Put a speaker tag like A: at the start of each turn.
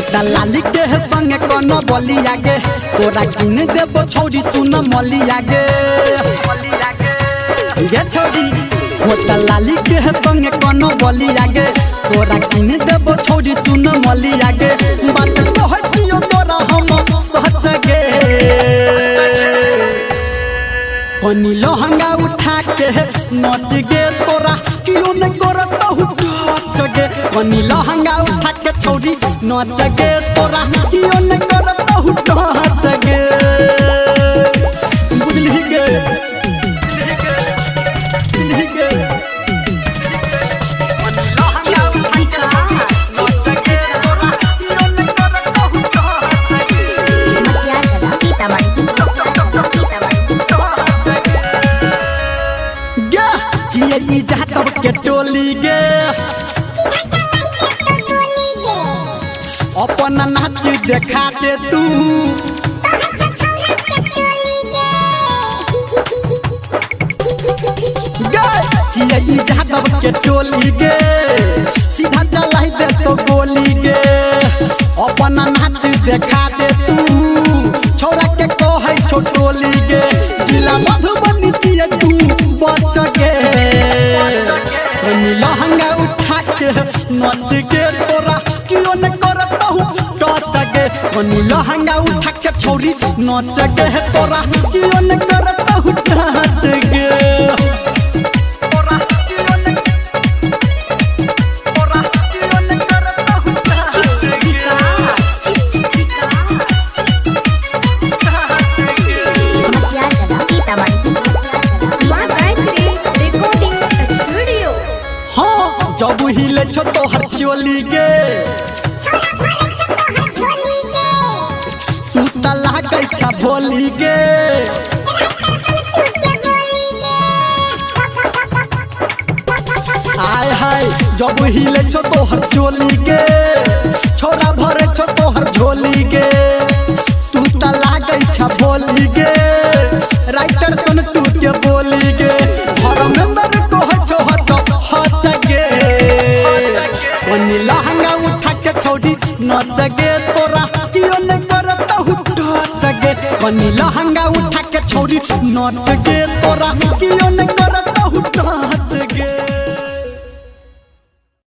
A: होता लाली के संग कौन बोली आगे तोरा किन देबो छौरी सुन मली आगे ये छौरी होता लाली के संग कौन बोली आगे तोरा किन देबो छौरी सुन मली आगे बात कहतियो तोरा हम सच गे पनी लहंगा उठा के नच गे तोरा क्यों न करत हूँ गे पनी लहंगा उठा के छौरी नच गे तोरा क्यों न करत हूँ गे बुझली गे जातब के टोली गे अपन नाच देखा दे तू जातब के टोली गे सीधा चलाई दे तो गोली गे अपन नाच देखा दे तू छोरा के कहै छो टोली गे जिला मधुबनी चिए तू बच गे लहंगा उठा के नच गे तोरा क्यों न करत हूँ टच गे पनी लहंगा उठा के छौरी नच गे तोरा क्यों न करत हूँ टच गे जब हिले छो तोहर चोली गे तू त लागै छा भोली गे आय हाय जब हिले छो तोहर चोली गे छोरा भरे छो तोहर झोली गे तू त लागै छा भोली गे राइटर सन टूट के बोली गे धर्मेंद्र कहै छो हट गे पनी लहंगा उठा के छौरी नच गे तोरा क्यों न करत हूँ टच गे पनी लहंगा उठा के छौरी नच गे तोरा क्यों न